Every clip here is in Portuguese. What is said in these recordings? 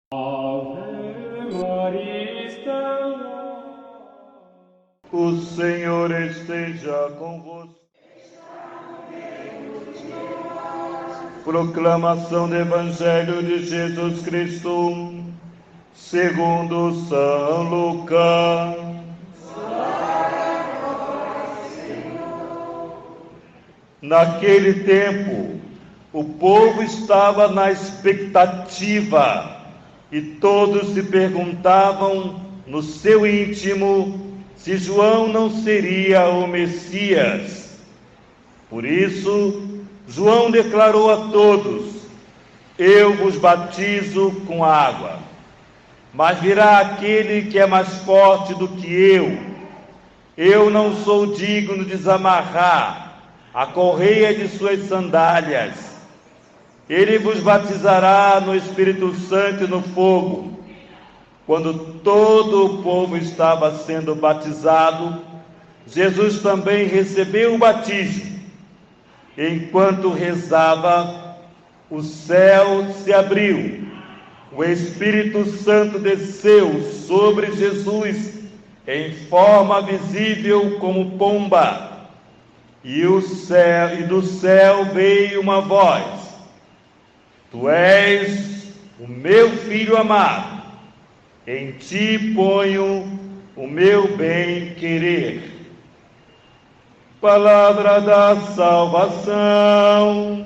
Ave Maria, Stella. O Senhor esteja convosco. Proclamação do Evangelho de Jesus Cristo, segundo São Lucas. Naquele tempo, o povo estava na expectativa e todos se perguntavam no seu íntimo se João não seria o Messias. Por isso, João declarou a todos: eu vos batizo com água, mas virá aquele que é mais forte do que eu não sou digno de desamarrar a correia de suas sandálias. Ele vos batizará no Espírito Santo e no fogo. Quando todo o povo estava sendo batizado, Jesus também recebeu o batismo. Enquanto rezava, o céu se abriu, o Espírito Santo desceu sobre Jesus em forma visível como pomba, e do céu veio uma voz: Tu és o meu Filho amado, em ti ponho o meu bem-querer. Palavra da salvação.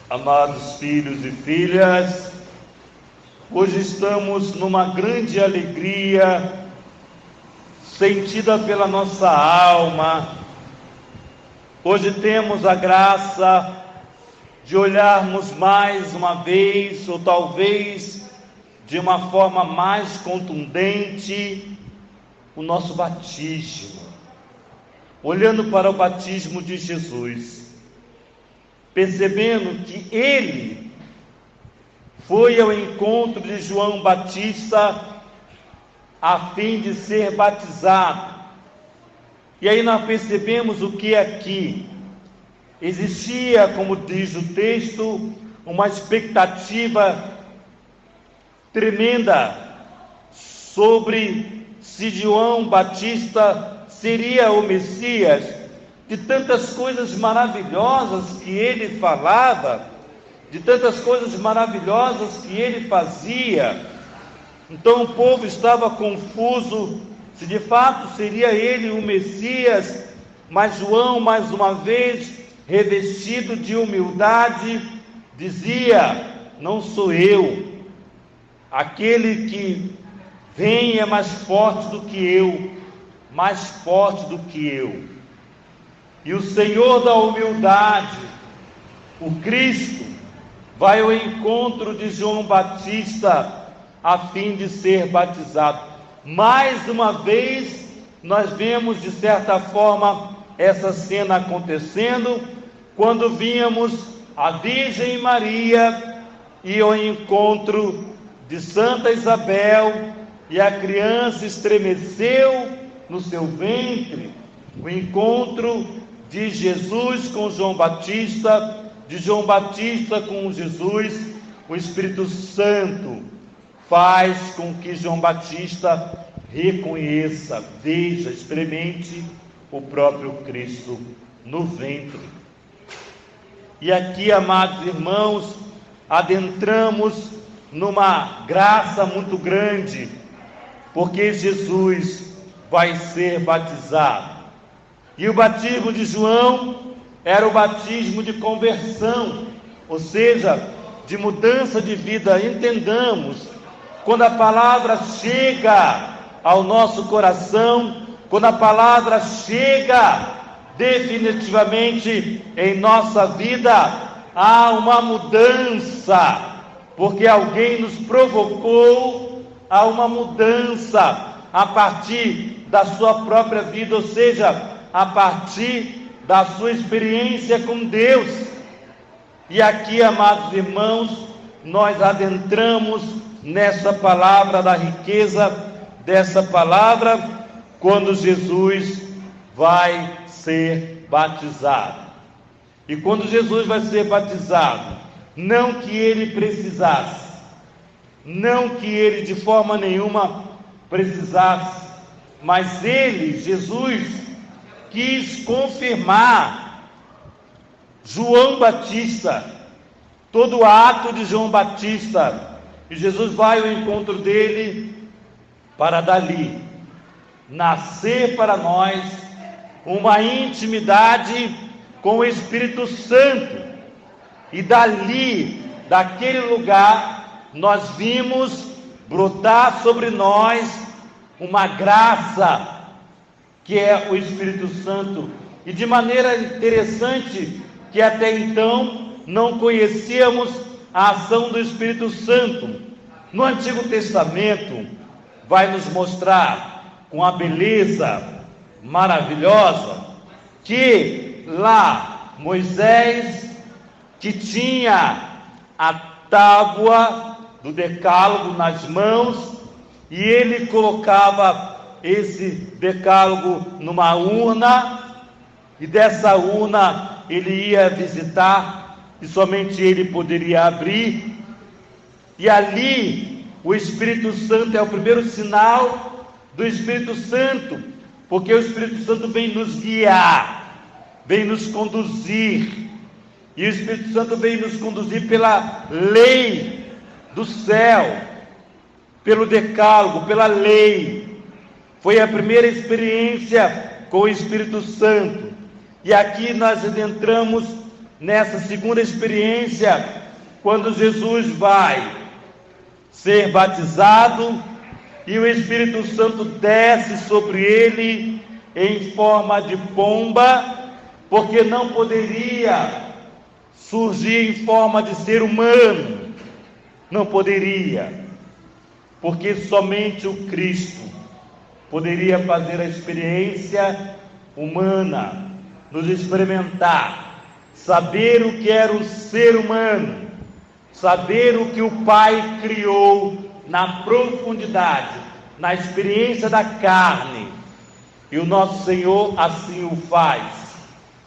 Amados filhos e filhas, hoje estamos numa grande alegria sentida pela nossa alma. Hoje temos a graça de olharmos mais uma vez, ou talvez de uma forma mais contundente, o nosso batismo. Olhando para o batismo de Jesus, percebendo que ele foi ao encontro de João Batista a fim de ser batizado. E aí nós percebemos o que aqui existia, como diz o texto, uma expectativa tremenda sobre se João Batista seria o Messias, de tantas coisas maravilhosas que ele falava, de tantas coisas maravilhosas que ele fazia. Então o povo estava confuso se de fato seria ele o Messias, mas João, mais uma vez, revestido de humildade, dizia: não sou eu, aquele que vem é mais forte do que eu, mais forte do que eu. E o Senhor da humildade, o Cristo, vai ao encontro de João Batista a fim de ser batizado. Mais uma vez, nós vemos de certa forma essa cena acontecendo, quando víamos a Virgem Maria ir ao encontro de Santa Isabel, e a criança estremeceu no seu ventre. O encontro de Jesus com João Batista, de João Batista com Jesus, o Espírito Santo faz com que João Batista reconheça, veja, experimente o próprio Cristo no ventre. E aqui, amados irmãos, adentramos numa graça muito grande, porque Jesus vai ser batizado. E o batismo de João era o batismo de conversão, ou seja, de mudança de vida. Entendamos, quando a palavra chega ao nosso coração, quando a palavra chega definitivamente em nossa vida, há uma mudança, porque alguém nos provocou a uma mudança a partir da sua própria vida, ou seja, a partir da sua experiência com Deus. E aqui, amados irmãos, nós adentramos nessa palavra, da riqueza dessa palavra, quando Jesus vai ser batizado. E quando Jesus vai ser batizado, não que ele precisasse, não que ele de forma nenhuma precisasse, mas ele, Jesus, quis confirmar João Batista, todo o ato de João Batista, e Jesus vai ao encontro dele para dali nascer para nós uma intimidade com o Espírito Santo, e dali, daquele lugar, nós vimos brotar sobre nós uma graça, que é o Espírito Santo, e de maneira interessante, que até então não conhecíamos a ação do Espírito Santo. No Antigo Testamento vai nos mostrar com a beleza maravilhosa que lá Moisés, que tinha a tábua do decálogo nas mãos, e ele colocava esse decálogo numa urna, e dessa urna ele ia visitar, e somente ele poderia abrir, e ali o Espírito Santo é o primeiro sinal do Espírito Santo, porque o Espírito Santo vem nos guiar, vem nos conduzir, e o Espírito Santo vem nos conduzir pela lei do céu, pelo decálogo, pela lei. Foi a primeira experiência com o Espírito Santo, e aqui nós adentramos nessa segunda experiência, quando Jesus vai ser batizado, e o Espírito Santo desce sobre ele em forma de pomba, porque não poderia surgir em forma de ser humano, não poderia, porque somente o Cristo poderia fazer a experiência humana, nos experimentar, saber o que era o ser humano, saber o que o Pai criou na profundidade, na experiência da carne, e o nosso Senhor assim o faz.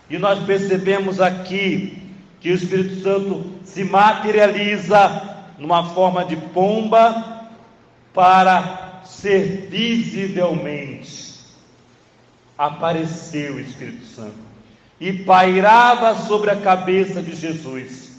E nós percebemos aqui que o Espírito Santo se materializa numa forma de pomba para ser visivelmente. Apareceu o Espírito Santo e pairava sobre a cabeça de Jesus,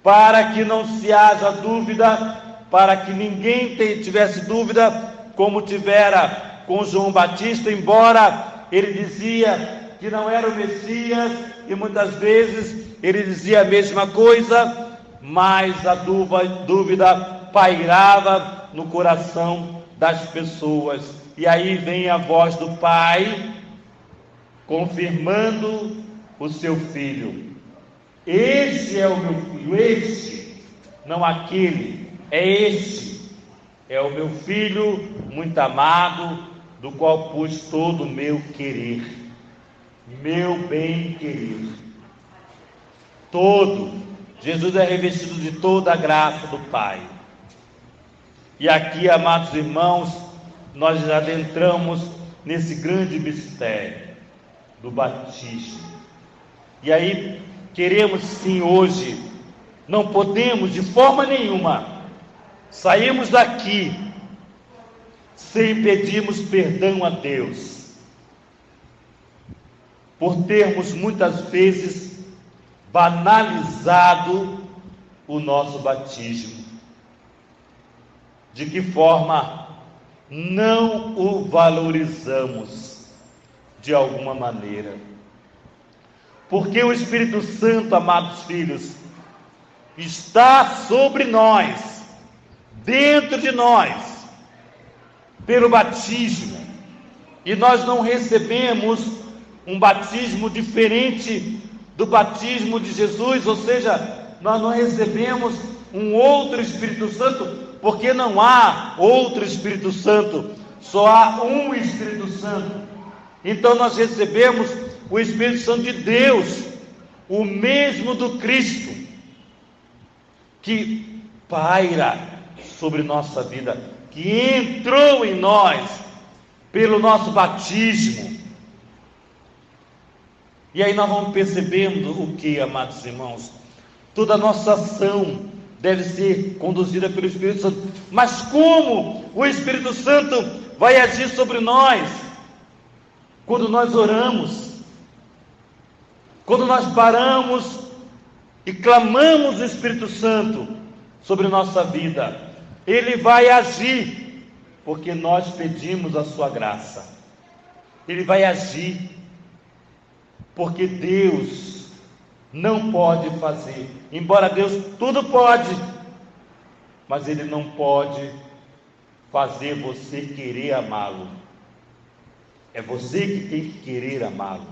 para que não se haja dúvida, para que ninguém tivesse dúvida, como tivera com João Batista, embora ele dizia que não era o Messias, e muitas vezes ele dizia a mesma coisa, mas a dúvida pairava no coração das pessoas, e aí vem a voz do Pai, confirmando o seu Filho. Este é o meu Filho, este, não aquele, é este, é o meu Filho muito amado, do qual pus todo o meu querer, meu bem querer, todo. Jesus é revestido de toda a graça do Pai. E aqui, amados irmãos, nós adentramos nesse grande mistério do batismo. E aí, queremos sim hoje, não podemos de forma nenhuma sairmos daqui sem pedirmos perdão a Deus, por termos muitas vezes banalizado o nosso batismo. De que forma não o valorizamos de alguma maneira? Porque o Espírito Santo, amados filhos, está sobre nós, dentro de nós, pelo batismo, e nós não recebemos um batismo diferente do batismo de Jesus, ou seja, nós não recebemos um outro Espírito Santo, porque não há outro Espírito Santo, só há um Espírito Santo. Então nós recebemos o Espírito Santo de Deus, o mesmo do Cristo, que paira sobre nossa vida, que entrou em nós pelo nosso batismo. E aí nós vamos percebendo o que, amados irmãos? Toda a nossa ação deve ser conduzida pelo Espírito Santo. Mas como o Espírito Santo vai agir sobre nós? Quando nós oramos, quando nós paramos e clamamos o Espírito Santo sobre nossa vida, Ele vai agir, porque nós pedimos a sua graça. Ele vai agir, porque Deus não pode fazer, embora Deus tudo pode, mas Ele não pode fazer você querer amá-lo. É você que tem que querer amá-lo.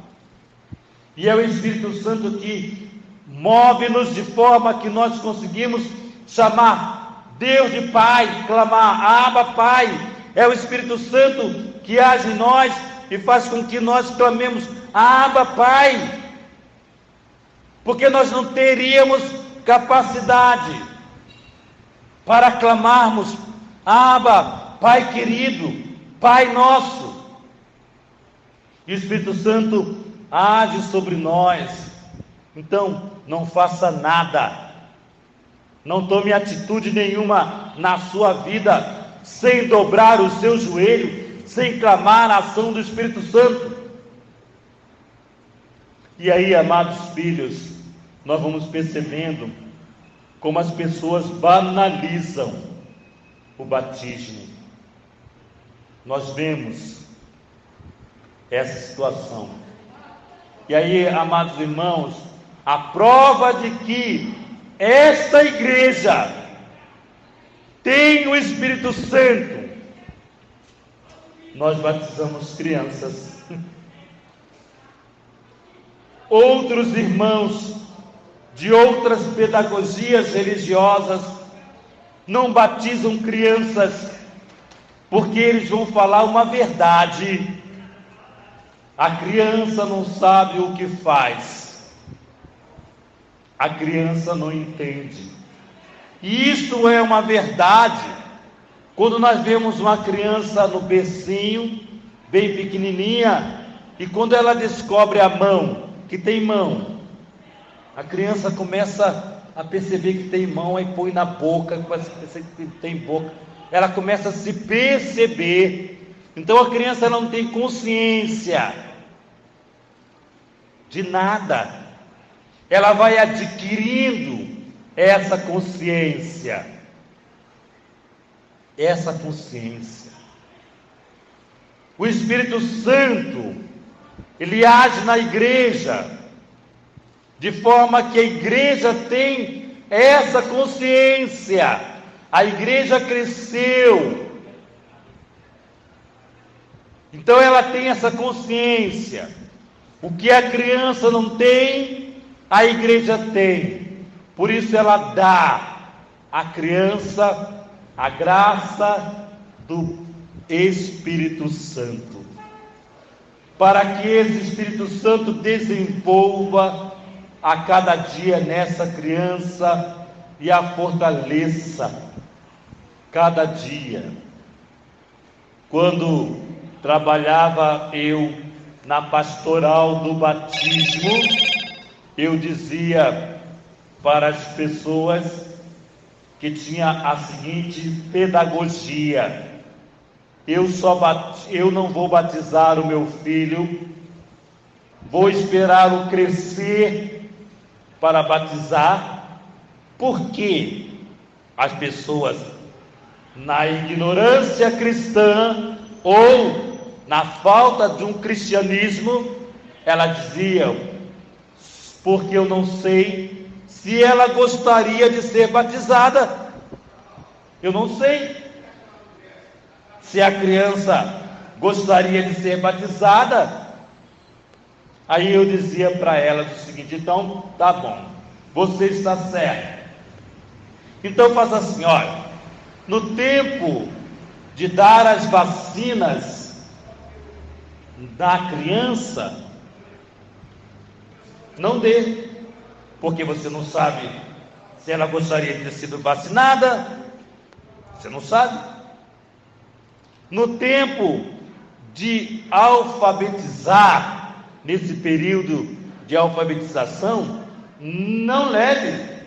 E é o Espírito Santo que move-nos de forma que nós conseguimos chamar Deus de Pai, clamar Abba Pai. É o Espírito Santo que age em nós e faz com que nós clamemos Abba Pai, porque nós não teríamos capacidade para clamarmos Abba Pai querido, Pai nosso. E o Espírito Santo age sobre nós. Então não faça nada, não tome atitude nenhuma na sua vida sem dobrar o seu joelho, sem clamar a ação do Espírito Santo. E aí, amados filhos, nós vamos percebendo como as pessoas banalizam o batismo. Nós vemos essa situação. E aí, amados irmãos, a prova de que esta igreja tem o Espírito Santo, nós batizamos crianças. Outros irmãos de outras pedagogias religiosas não batizam crianças, porque eles vão falar uma verdade: a criança não sabe o que faz, a criança não entende. E isto é uma verdade. Quando nós vemos uma criança no bercinho, bem pequenininha, e quando ela descobre a mão, que tem mão, a criança começa a perceber que tem mão, aí põe na boca, começa a perceber que tem boca, ela começa a se perceber. Então a criança não tem consciência de nada, ela vai adquirindo essa consciência. O Espírito Santo, ele age na igreja, de forma que a igreja tem essa consciência. A igreja cresceu, então ela tem essa consciência. O que a criança não tem, a igreja tem. Por isso ela dá à criança a graça do Espírito Santo, para que esse Espírito Santo desenvolva a cada dia nessa criança e a fortaleça cada dia. Quando trabalhava eu na pastoral do batismo, eu dizia para as pessoas que tinha a seguinte pedagogia: eu não vou batizar o meu filho, vou esperá-lo crescer para batizar, porque as pessoas, na ignorância cristã ou na falta de um cristianismo, elas diziam: porque eu não sei se ela gostaria de ser batizada, eu não sei se a criança gostaria de ser batizada. Aí eu dizia para ela o seguinte: então tá bom, você está certo, então faz assim, olha, no tempo de dar as vacinas da criança, não dê, porque você não sabe se ela gostaria de ter sido vacinada, você não sabe. No tempo de alfabetizar, nesse período de alfabetização, não leve,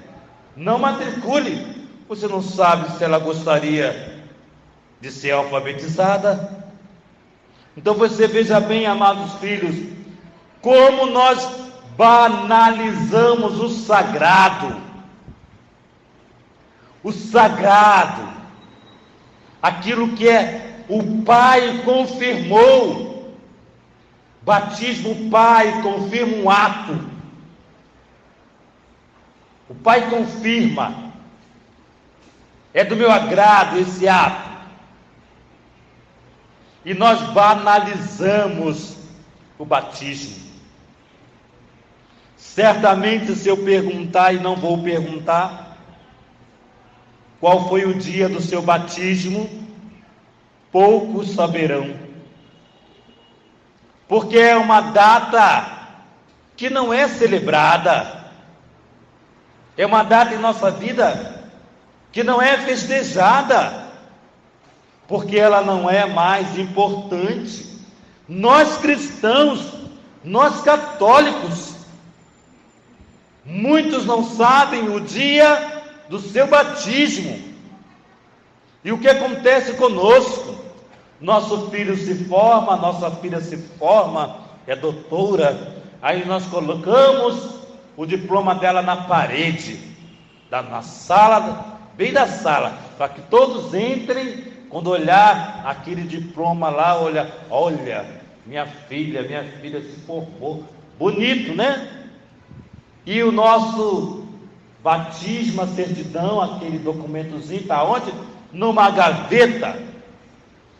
não matricule. Você não sabe se ela gostaria de ser alfabetizada. Então você veja bem, amados filhos, como nós banalizamos o sagrado. O sagrado, aquilo que o Pai confirmou. Batismo, o Pai confirma um ato. O Pai confirma. É do meu agrado esse ato. E nós banalizamos o batismo. Certamente, se eu perguntar, e não vou perguntar, qual foi o dia do seu batismo, poucos saberão. Porque é uma data que não é celebrada. É uma data em nossa vida que não é festejada, porque ela não é mais importante. Nós cristãos, nós católicos, muitos não sabem o dia do seu batismo. E o que acontece conosco? Nosso filho se forma, nossa filha se forma, é doutora, aí nós colocamos o diploma dela na parede, na sala, bem da sala, para que todos entrem, quando olhar aquele diploma lá, olha, minha filha se formou, bonito, né? E o nosso batismo, a certidão, aquele documentozinho, está onde? Numa gaveta,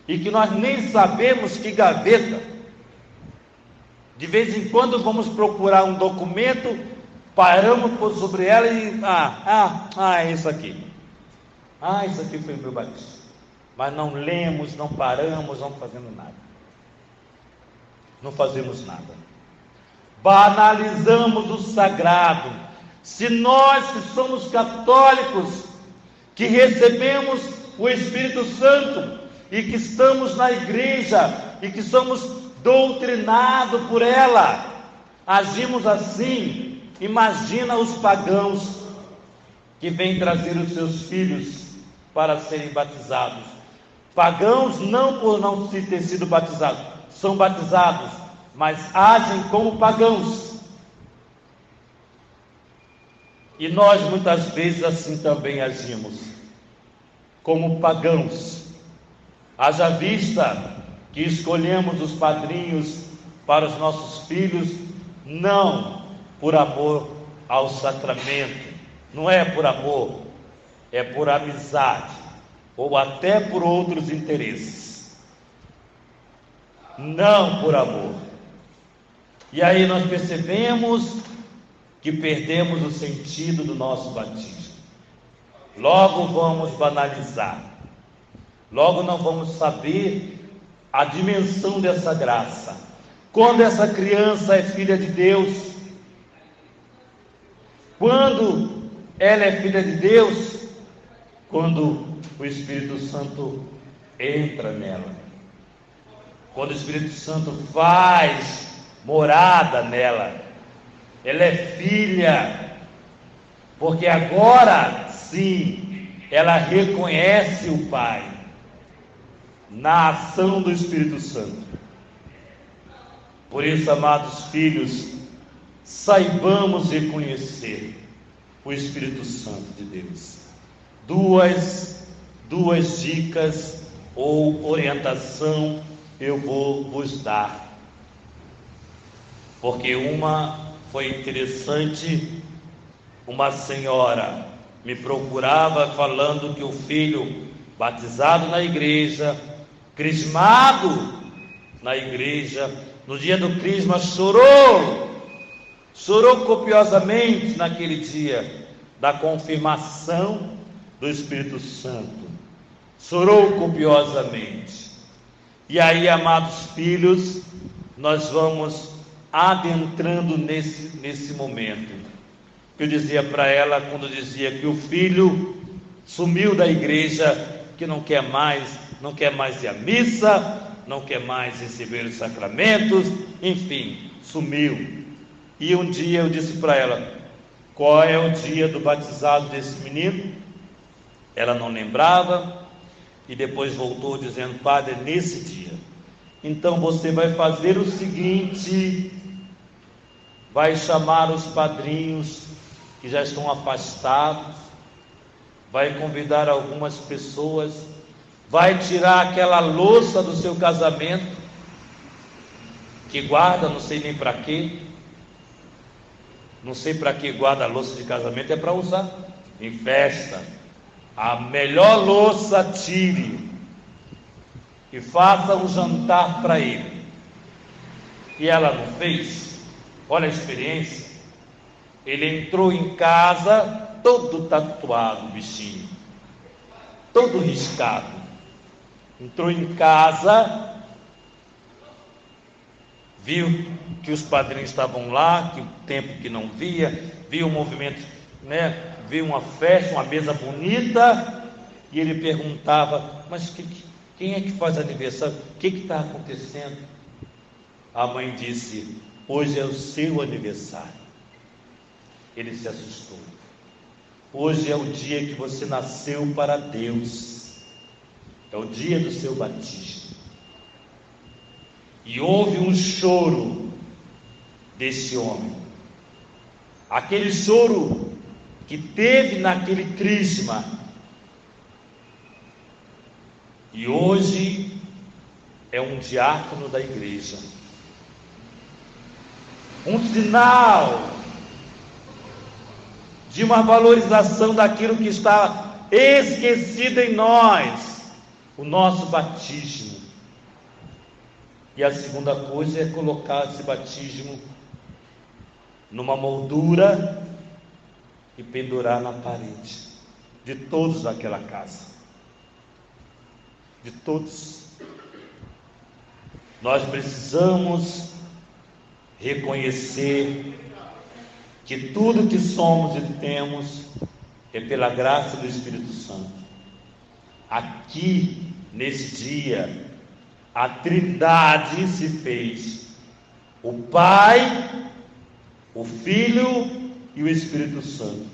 e que nós nem sabemos que gaveta. De vez em quando vamos procurar um documento, paramos sobre ela e é isso aqui. Isso aqui foi o meu batismo. Mas não lemos, não paramos, não fazemos nada. Não fazemos nada. Banalizamos o sagrado. Se nós que somos católicos, que recebemos o Espírito Santo e que estamos na igreja e que somos doutrinados por ela, agimos assim, imagina os pagãos que vêm trazer os seus filhos para serem batizados. Pagãos não por não ter sido batizados, são batizados, mas agem como pagãos. E nós muitas vezes assim também agimos, como pagãos. Haja vista que escolhemos os padrinhos para os nossos filhos, não por amor ao sacramento, não é por amor, é por amizade, ou até por outros interesses, não por amor. E aí nós percebemos que perdemos o sentido do nosso batismo. Logo vamos banalizar, logo não vamos saber a dimensão dessa graça. Quando essa criança é filha de Deus, quando ela é filha de Deus, quando o Espírito Santo entra nela, quando o Espírito Santo faz morada nela, ela é filha, porque agora sim ela reconhece o Pai na ação do Espírito Santo. Por isso, amados filhos, saibamos reconhecer o Espírito Santo de Deus. Duas dicas ou orientação eu vou vos dar, porque uma foi interessante. Uma senhora me procurava falando que o filho batizado na igreja, crismado na igreja, no dia do crisma chorou copiosamente naquele dia da confirmação do Espírito Santo, chorou copiosamente. E aí, amados filhos, nós vamos adentrando nesse momento. Eu dizia para ela, quando dizia que o filho sumiu da igreja, que não quer mais ir à missa, não quer mais receber os sacramentos, enfim, sumiu. E um dia eu disse para ela: qual é o dia do batizado desse menino? Ela não lembrava, e depois voltou dizendo: padre, nesse dia. Então você vai fazer o seguinte: vai chamar os padrinhos que já estão afastados, vai convidar algumas pessoas, vai tirar aquela louça do seu casamento, que guarda, não sei nem para quê, não sei para que guarda a louça de casamento, é para usar em festa. A melhor louça tire e faça um jantar para ele. E ela não fez. Olha a experiência. Ele entrou em casa todo tatuado, bichinho, todo riscado. Entrou em casa, viu que os padrinhos estavam lá, que o tempo que não via, viu o movimento, né? Viu uma festa, uma mesa bonita, e ele perguntava: mas quem é que faz aniversário? O que está acontecendo? A mãe disse: hoje é o seu aniversário. Ele se assustou. Hoje é o dia que você nasceu para Deus, é o dia do seu batismo. E houve um choro desse homem, aquele choro que teve naquele crisma. E hoje é um diácono da igreja, um sinal de uma valorização daquilo que está esquecido em nós, o nosso batismo. E a segunda coisa é colocar esse batismo numa moldura e pendurar na parede de todos daquela casa, de todos. Nós precisamos reconhecer que tudo que somos e temos é pela graça do Espírito Santo. Aqui, nesse dia, a Trindade se fez: o Pai, o Filho e o Espírito Santo.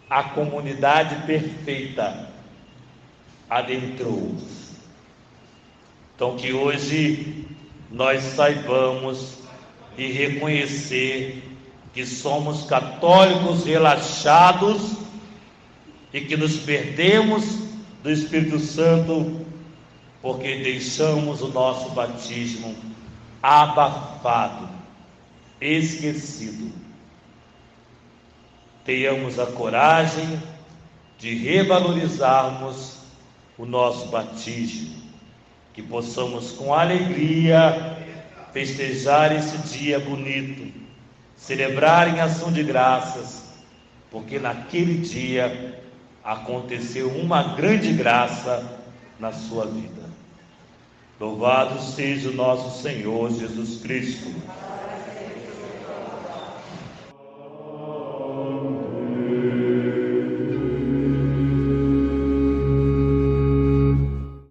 A comunidade perfeita adentrou. Então, que hoje nós saibamos e reconhecer que somos católicos relaxados e que nos perdemos do Espírito Santo porque deixamos o nosso batismo abafado, esquecido. Tenhamos a coragem de revalorizarmos o nosso batismo, que possamos com alegria festejar esse dia bonito, celebrar em ação de graças, porque naquele dia aconteceu uma grande graça na sua vida. Louvado seja o nosso Senhor Jesus Cristo.